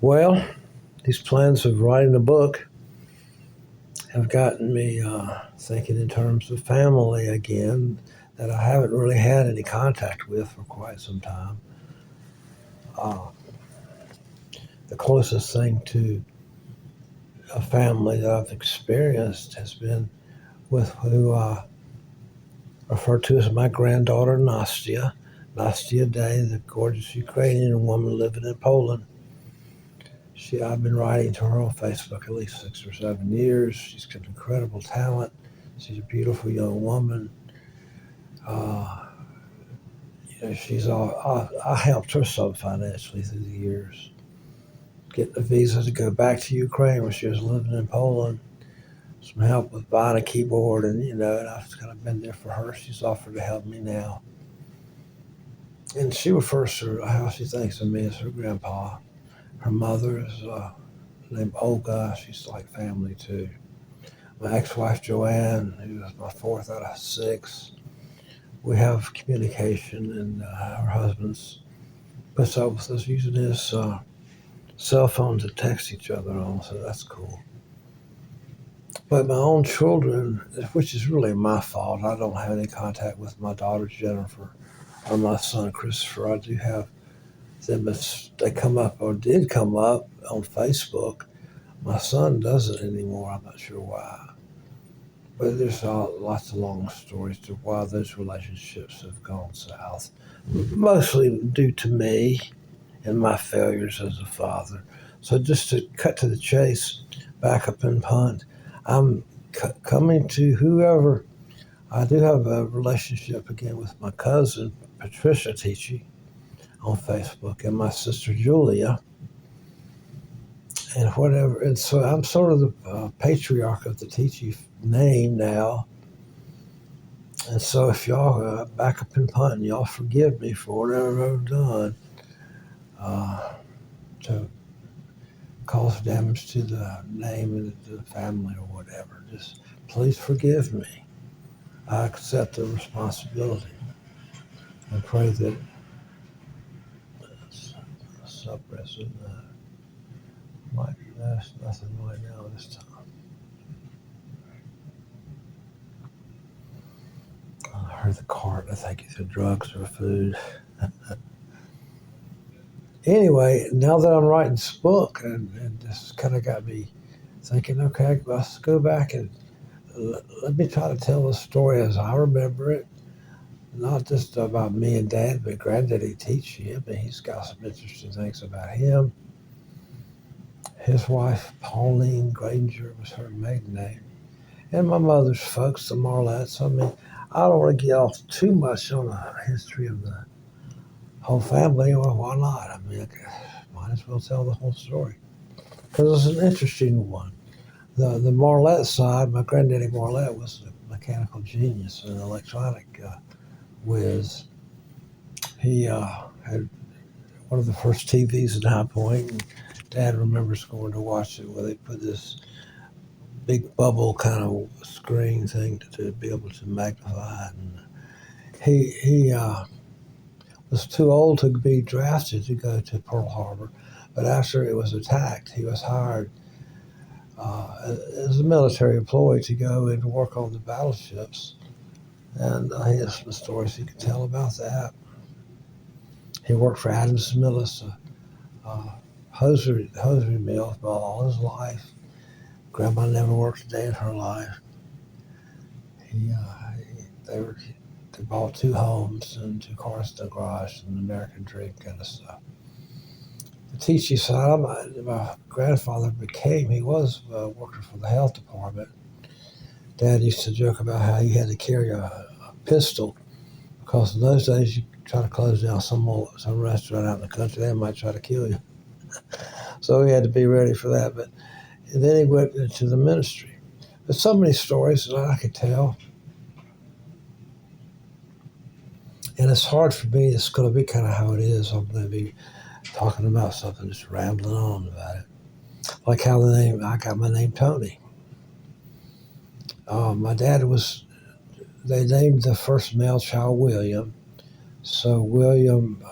Well, these plans of writing a book have gotten me thinking in terms of family again that I haven't really had any contact with for quite some time. Uh, the closest thing to a family that I've experienced has been with who I refer to as my granddaughter Nastia. Nastia Day, the gorgeous Ukrainian woman living in Poland. I've been writing to her on Facebook at least 6 or 7 years. She's got incredible talent. She's a beautiful young woman. Uh, she's all. I helped her some financially through the years, getting a visa to go back to Ukraine where she was living in Poland. Some help with buying a keyboard, and I've kind of been there for her. She's offered to help me now, and she refers to how she thinks of me as her grandpa. Her mother is named Olga. She's like family too. My ex-wife Joanne, who is my fourth out of six, we have communication, and her husband's puts up with us using his cell phone to text each other on, so that's cool. But my own children, which is really my fault, I don't have any contact with my daughter Jennifer or my son Christopher. I do have them as they come up or did come up on Facebook. My son doesn't anymore. I'm not sure why. But there's lots of long stories to why those relationships have gone south, mostly due to me and my failures as a father. So just to cut to the chase, back up and punt, I'm coming to whoever. I do have a relationship again with my cousin Patricia Tichy on Facebook and my sister Julia and whatever. And so I'm sort of the patriarch of the Tichy name now. And so if y'all back up and punt, y'all forgive me for whatever I've done uh, to cause damage to the name and the family or whatever. Just please forgive me. I accept the responsibility and pray that suppressing might be that's nothing right now this time. I heard the cart. I think it's drugs or food. Anyway, now that I'm writing this book, and this kind of got me thinking, okay, let's go back and let me try to tell the story as I remember it, not just about me and Dad, but Granddaddy teach him, and he's got some interesting things about him. His wife, Pauline Granger, was her maiden name, and my mother's folks, the Marlettes. I mean, I don't want to get off too much on the history of the whole family, or why not? I mean, I might as well tell the whole story because it's an interesting one. The Marlette side, my granddaddy Marlette was a mechanical genius, an electronic whiz. He had one of the first TVs in High Point, and Dad remembers going to watch it where they put this big bubble kind of screen thing to be able to magnify it. And he was too old to be drafted to go to Pearl Harbor, but after it was attacked, he was hired as a military employee to go and work on the battleships. And he has some stories he could tell about that. He worked for Adams Millis, hosiery mill for all his life. Grandma never worked a day in her life. He, they were they bought two homes and two cars in the garage and an American Dream kind of stuff. The teaching side, my grandfather he was working for the health department. Dad used to joke about how he had to carry a pistol because in those days you try to close down some restaurant out in the country, they might try to kill you. So he had to be ready for that. But and then he went into the ministry. There's so many stories that I could tell. And it's hard for me. It's going to be kind of how it is. I'm going to be talking about something, just rambling on about it. Like how I got my name Tony. My dad they named the first male child William. So William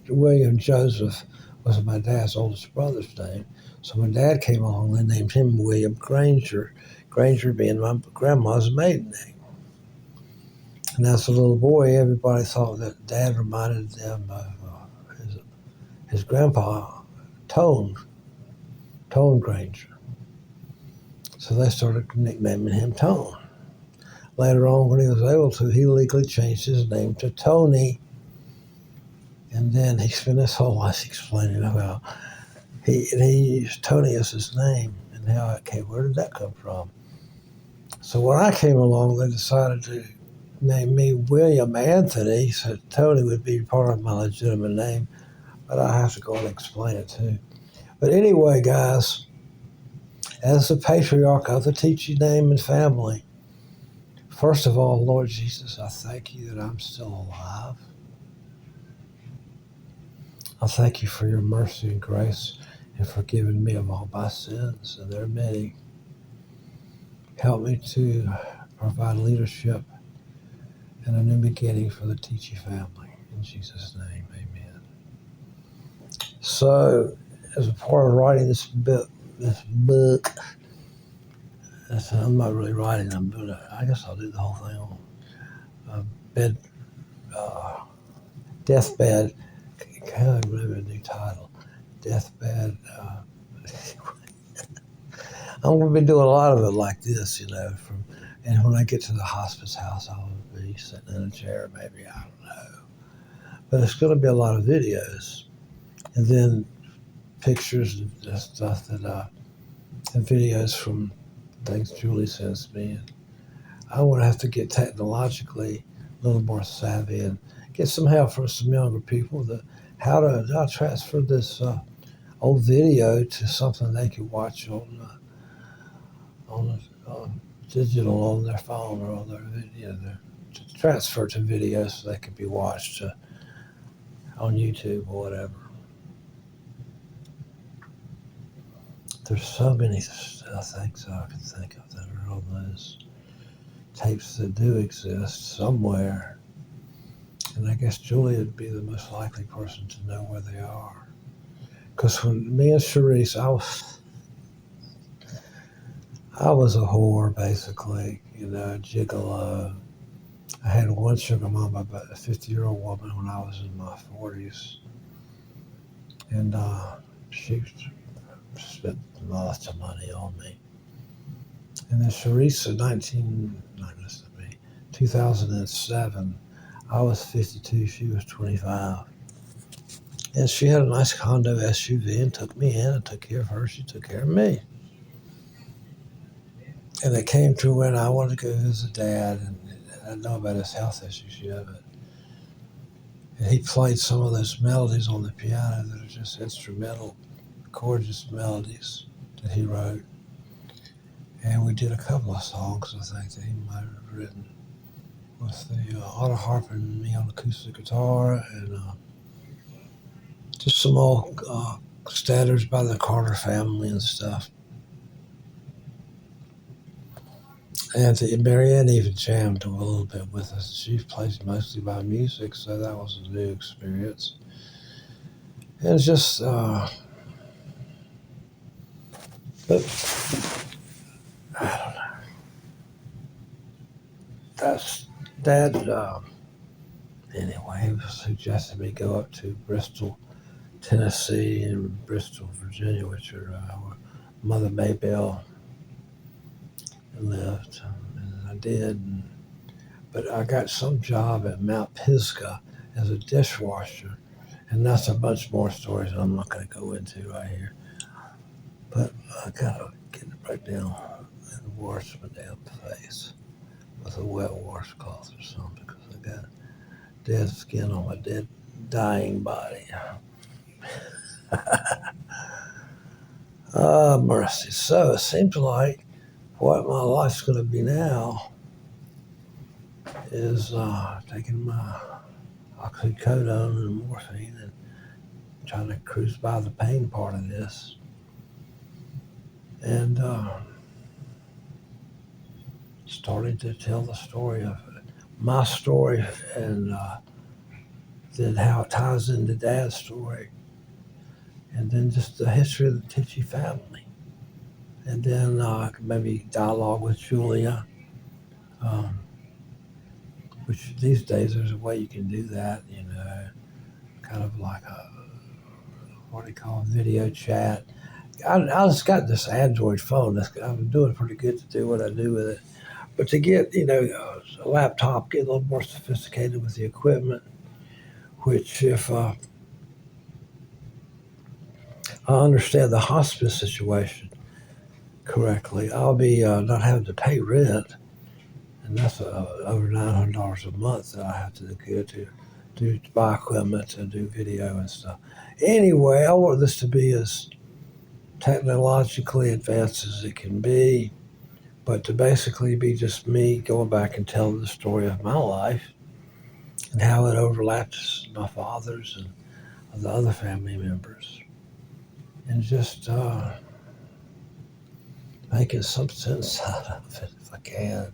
William Joseph was my dad's oldest brother's name. So when Dad came along, they named him William Granger. Granger being my grandma's maiden name. And as a little boy, everybody thought that Dad reminded them of his grandpa, Tone Granger. So they started nicknaming him Tone. Later on, when he was able to, he legally changed his name to Tony. And then he spent his whole life explaining about he used Tony as his name and how it came. Where did that come from? So when I came along, they decided to name me William Anthony, so Tony would be part of my legitimate name. But I have to go and explain it too. But anyway, guys, as the patriarch of the teaching name and family, first of all, Lord Jesus, I thank you that I'm still alive. I thank you for your mercy and grace and forgiving me of all my sins, and there are many. Help me to provide leadership and a new beginning for the Teachy family. In Jesus' name, amen. So, as a part of writing this book, I'm not really writing, I guess I'll do the whole thing on bed, deathbed. I can't remember a new title. Deathbed. I'm going to be doing a lot of it like this, and when I get to the hospice house, I'll be sitting in a chair, maybe, I don't know. But it's going to be a lot of videos, and then pictures and stuff and videos from things Julie sends me. And I want to have to get technologically a little more savvy and get some help from some younger people how to transfer this old video to something they can watch on digital on their phone or on their video, to transfer to videos so they can be watched on YouTube or whatever. There's so many things I can think of that are on those tapes that do exist somewhere. And I guess Julie would be the most likely person to know where they are. Because when me and Sharice, I was a whore, basically, a gigolo. I had one sugar mama, about a 50-year-old woman when I was in my 40s. And she spent lots of money on me. And then Sharice in 2007, I was 52, she was 25. And she had a nice condo SUV and took me in and took care of her. She took care of me. And it came to when I wanted to go visit Dad, and I know about his health issues yet, but and he played some of those melodies on the piano that are just instrumental, gorgeous melodies that he wrote. And we did a couple of songs, I think, that he might have written with the auto harp and me on acoustic guitar, and just some old standards by the Carter family and stuff. And Marianne even jammed a little bit with us. She plays mostly by music, so that was a new experience. And it's just, but I don't know. That's Dad. Anyway, he suggested me go up to Bristol, Tennessee, and Bristol, Virginia, which are where Mother Maybelle lived, and I did. But I got some job at Mount Pisgah as a dishwasher, and that's a bunch more stories I'm not going to go into right here. But I gotta get it right down and wash my damn face with a wet washcloth or something, because I got dead skin on my dead, dying body. Mercy. So it seems like what my life's going to be now is taking my oxycodone and morphine and trying to cruise by the pain part of this. And starting to tell the story of my story and then how it ties into Dad's story, and then just the history of the Tichy family, and then maybe dialogue with Julia, um, which these days there's a way you can do that, kind of like a, what do you call it, video chat. I just got this Android phone. I'm doing pretty good to do what I do with it. But to get, a laptop, get a little more sophisticated with the equipment, which if I understand the hospice situation correctly, I'll be not having to pay rent. And that's over $900 a month that I have to do to buy equipment and do video and stuff. Anyway, I want this to be as technologically advanced as it can be, but to basically be just me going back and telling the story of my life and how it overlaps my father's and the other family members, and just making some sense out of it if I can.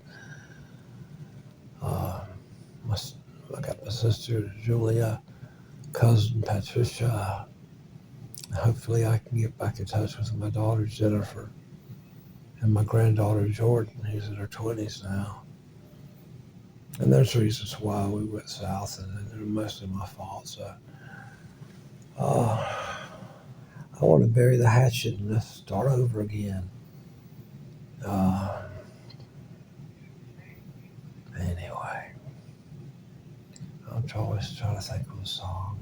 I got my sister Julia, cousin Patricia. Hopefully I can get back in touch with my daughter Jennifer and my granddaughter Jordan, who's in her 20s now. And there's reasons why we went south, and they're mostly my fault. So I want to bury the hatchet and let's start over again. Anyway, I'm always trying to think of a song.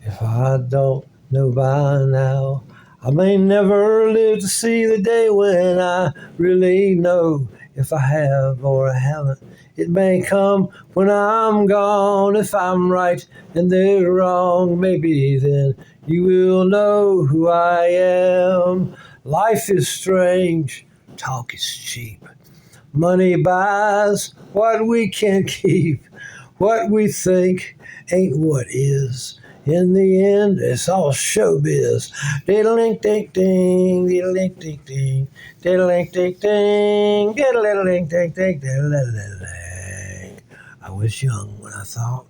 If I don't know by now, I may never live to see the day when I really know if I have or I haven't. It may come when I'm gone. If I'm right and they're wrong, maybe then you will know who I am. Life is strange, talk is cheap. Money buys what we can't keep. What we think ain't what is. In the end, it's all showbiz. Diddle-ding-ding-ding, diddle-ding-ding-ding, diddle-ding-ding-ding, diddle-ding-ding-ding, diddle-ding-ding. I was young when I thought.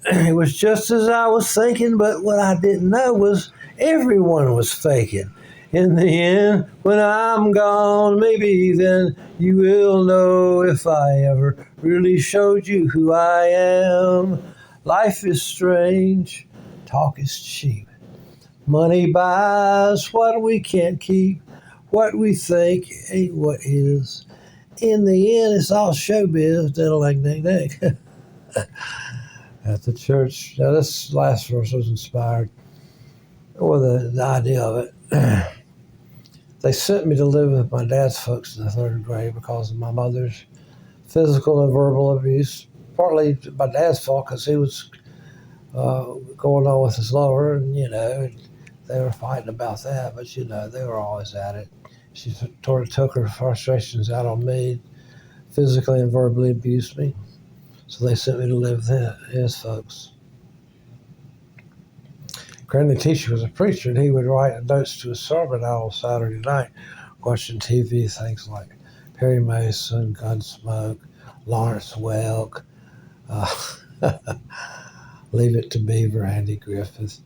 It was just as I was thinking, but what I didn't know was everyone was faking. In the end, when I'm gone, maybe then you will know if I ever really showed you who I am. Life is strange, talk is cheap. Money buys what we can't keep. What we think ain't what is. In the end, it's all showbiz, diddle-ding-ding-ding. At the church, now this last verse was inspired, or the idea of it. They sent me to live with my dad's folks in the third grade because of my mother's physical and verbal abuse. Partly my dad's fault because he was going on with his lover, and they were fighting about that. But they were always at it. She sort of took her frustrations out on me, physically and verbally abused me. So they sent me to live with his folks. Granny Tisha was a preacher, and he would write notes to his sermon out on Saturday night, watching TV, things like Perry Mason, Gunsmoke, Lawrence Welk, Leave It to Beaver, Andy Griffith,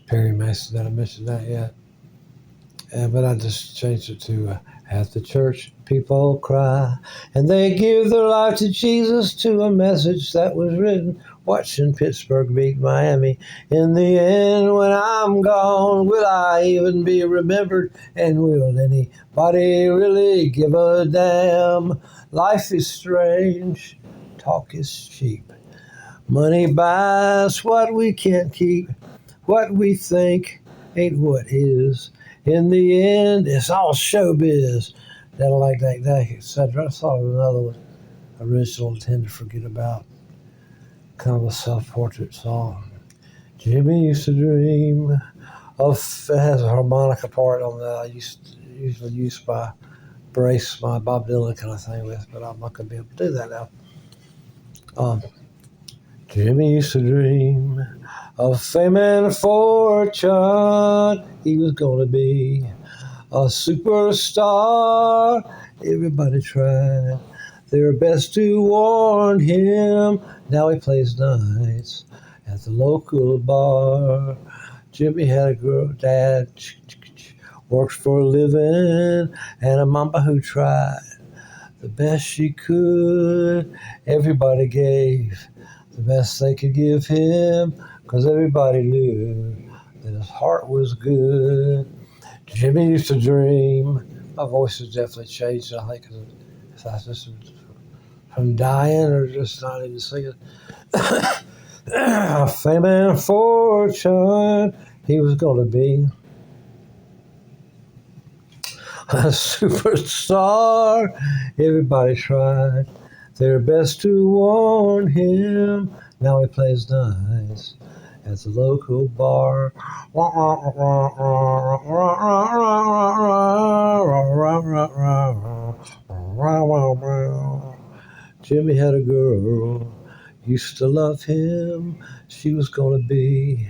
Perry Mason. Did I mention that yet? But I just changed it to at the church, people cry, and they give their life to Jesus, to a message that was written watching Pittsburgh beat Miami. In the end, when I'm gone, will I even be remembered? And will anybody really give a damn? Life is strange, talk is cheap. Money buys what we can't keep. What we think ain't what is. In the end, it's all showbiz. That'll like that, etc. I thought of another one, original, Tend to Forget About, kind of a self-portrait song. Jimmy used to dream of, it has a harmonica part on that I usually use my brace, my Bob Dylan kind of thing with, but I'm not going to be able to do that now. Jimmy used to dream of fame and fortune. He was going to be a superstar. Everybody tried. They're best to warn him. Now he plays nights at the local bar. Jimmy had a girl, dad works for a living, and a mama who tried the best she could. Everybody gave the best they could give him, 'cause everybody knew that his heart was good. Jimmy used to dream. My voice has definitely changed, I think, if I just from dying or just not even singing. Fame and fortune, he was going to be a superstar. Everybody tried their best to warn him. Now he plays nice at the local bar. Jimmy had a girl, used to love him. She was gonna be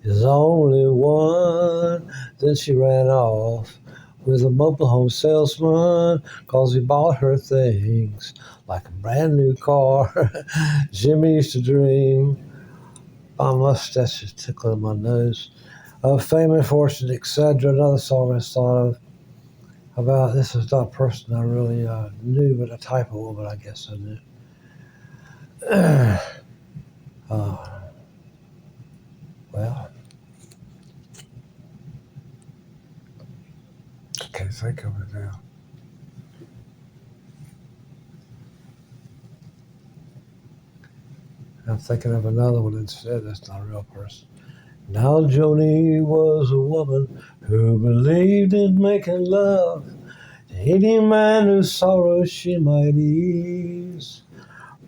his only one. Then she ran off with a mobile home salesman, 'cause he bought her things like a brand new car. Jimmy used to dream. My mustache is tickling my nose. Of fame and fortune, etc. Another song I thought of about. This is not a person I really knew, but a type of woman I guess I knew. Well, I can't think of it now. I'm thinking of another one instead. That's not a real person. Now Joni was a woman who believed in making love to any man whose sorrow she might ease.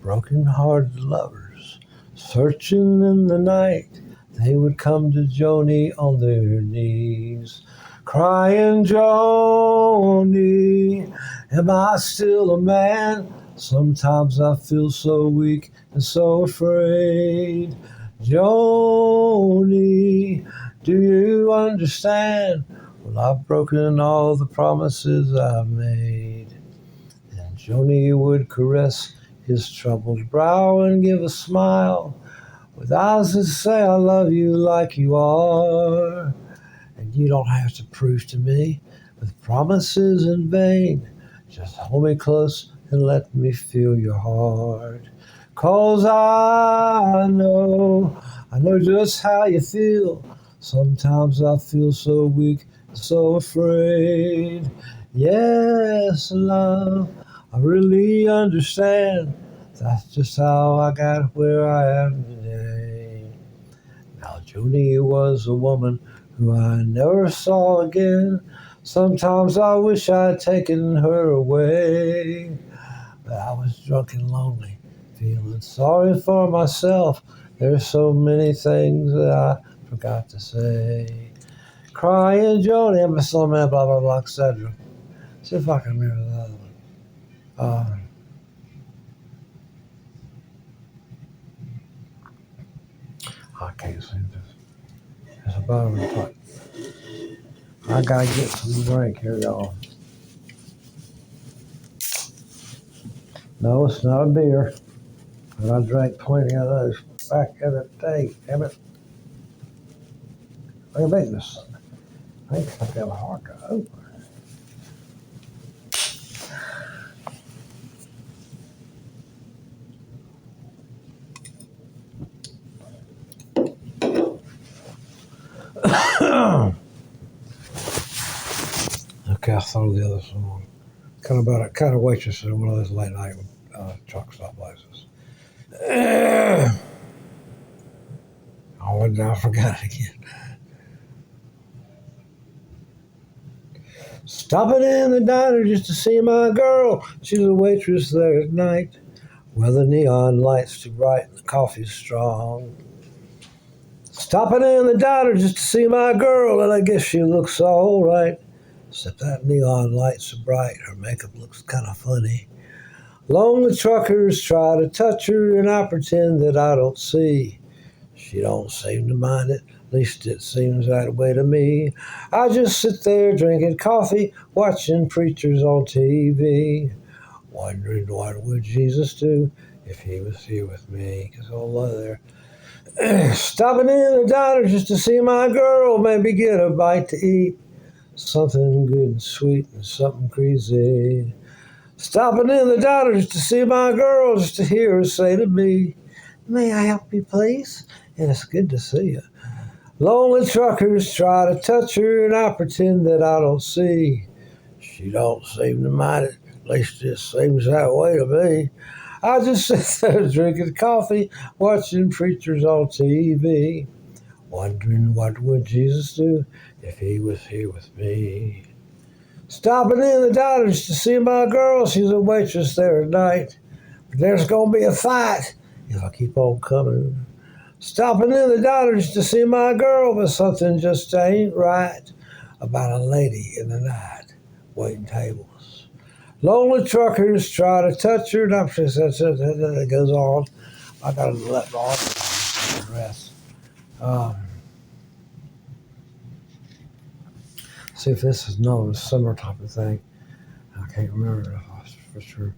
Broken-hearted lovers searching in the night, they would come to Joni on their knees, crying, Joni, am I still a man? Sometimes I feel so weak and so afraid. Joni, do you understand? Well, I've broken all the promises I've made. And Joni would caress his troubled brow and give a smile, with eyes that say, I love you like you are. And you don't have to prove to me with promises in vain. Just hold me close and let me feel your heart. 'Cause I know just how you feel. Sometimes I feel so weak, so afraid. Yes, love, I really understand. That's just how I got where I am today. Now, Joni was a woman who I never saw again. Sometimes I wish I'd taken her away. But I was drunk and lonely, feeling sorry for myself. There's so many things that I forgot to say. Crying Joni, I'm a slow man, blah, blah, blah, etc. See if I can remember the other one. I can't sing this. It's about a pot. I gotta get some drink here, y'all. No, it's not a beer. But I drank plenty of those back in the day. Damn it. Look at this. I think I got a hard to open. Okay, I thought of the other song. Kind of waitress in one of those late night truck stop places. Oh, and I forgot it again. Stopping in the diner just to see my girl. She's a waitress there at night. Well, the neon light's too bright and the coffee's strong. Stopping in the diner just to see my girl, and I guess she looks all right. Except that neon light's so bright, her makeup looks kind of funny. Long the truckers try to touch her, and I pretend that I don't see. She don't seem to mind it, at least it seems that way to me. I just sit there drinking coffee, watching preachers on TV. Wondering what would Jesus do if he was here with me. Because all there. Stopping in the diner just to see my girl, maybe get a bite to eat. Something good and sweet and something crazy. Stopping in the diner just to see my girl, just to hear her say to me, may I help you, please? And it's good to see you. Lonely truckers try to touch her, and I pretend that I don't see. She don't seem to mind it, at least it seems that way to me. I just sit there drinking coffee, watching preachers on TV, wondering what would Jesus do if he was here with me. Stopping in the diners to see my girl, she's a waitress there at night. But there's gonna be a fight if I keep on coming. Stopping in the diners to see my girl, but something just ain't right about a lady in the night waiting tables. Lonely truckers try to touch her, and it goes on. I gotta let off the rest. See if this is known as summer type of thing. I can't remember for sure.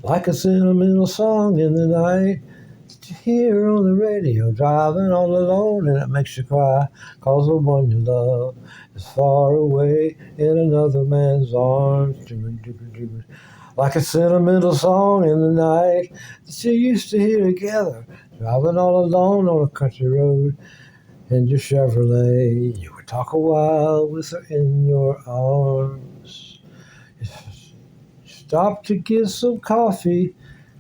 Like a sentimental song in the night that you hear on the radio, driving all alone, and it makes you cry, 'cause the one you love is far away in another man's arms. Like a sentimental song in the night that you used to hear together, driving all alone on a country road in your Chevrolet. You would talk a while with her in your arms. You stop to get some coffee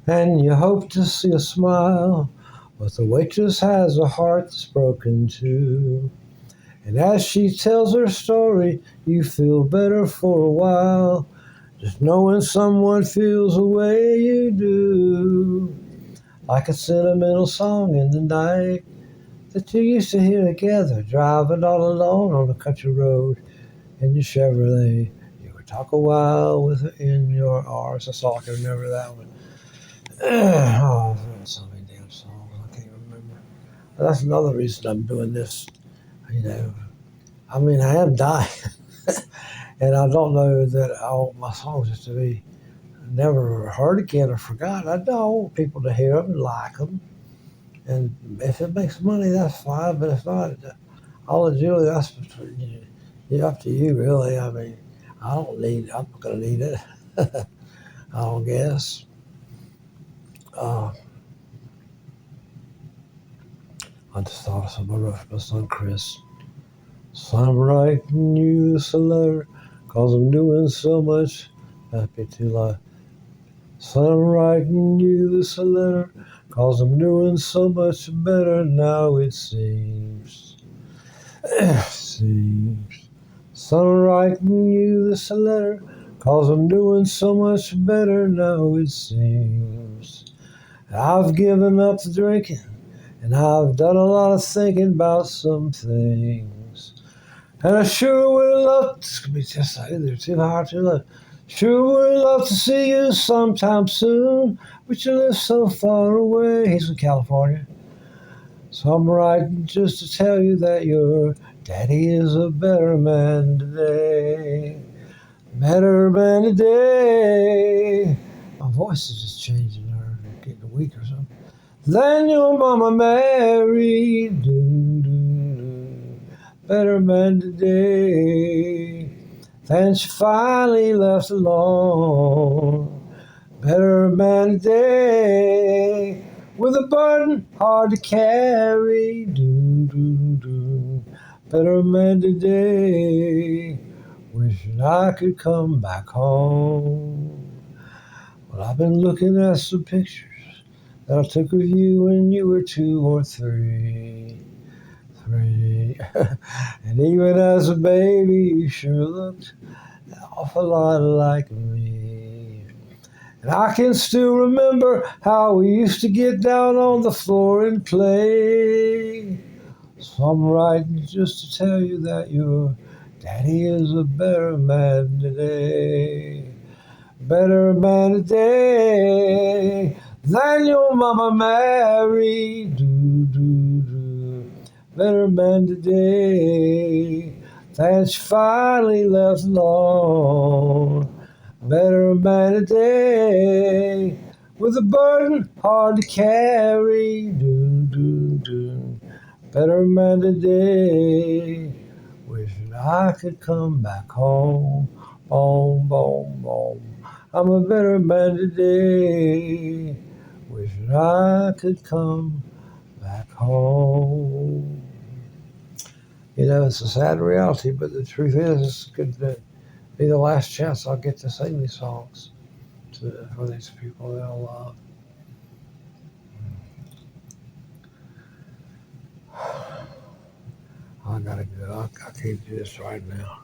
and you hope to see a smile, but the waitress has a heart that's broken too. And as she tells her story, you feel better for a while, just knowing someone feels the way you do. Like a sentimental song in the night that you used to hear together, driving all alone on a country road in your Chevrolet. You would talk a while with her in your arms. That's all I can remember that one. Oh, I've written so many damn songs, I can't remember. But that's another reason I'm doing this. You know, I mean, I am dying, and I don't know that I want my songs just to be never heard again or forgotten. I don't want people to hear them and like them. And if it makes money, that's fine. But if not, all the jewelry, that's between you. It's up to you, really. I mean, I'm not going to need it. I don't guess. I just thought of something I wrote for my son, Chris. Son, I'm writing you this letter, 'cause I'm doing so much. Happy to lie. Son, I'm writing you this letter, 'cause I'm doing so much better now it seems. Seems. Son, I'm writing you this letter, 'cause I'm doing so much better now it seems. I've given up the drinking, and I've done a lot of thinking about some things. And I sure would love, this could be just either too hard to love. Sure would love to see you sometime soon, but you live so far away. He's from California. So I'm writing just to tell you that your daddy is a better man today. Better man today. My voice is just changing or getting weak or something. Than your mama Mary. Better man today. Then she finally left alone. Better man today. With a burden hard to carry. Better man today. Wishing I could come back home. Well, I've been looking at some pictures that I took of you when you were 2 or 3. And even as a baby, you sure looked an awful lot like me. And I can still remember how we used to get down on the floor and play. So I'm writing just to tell you that your daddy is a better man today. Better man today than your mama Mary. Better man today than she finally left alone. Better man today with a burden hard to carry. Do, do, do. Better man today. Wishing I could come back home. Boom, boom, boom. I'm a better man today. Wishing I could come back home. You know, it's a sad reality, but the truth is, it's good to be the last chance I'll get to sing these songs for these people that I love. I gotta go. I can't do this right now.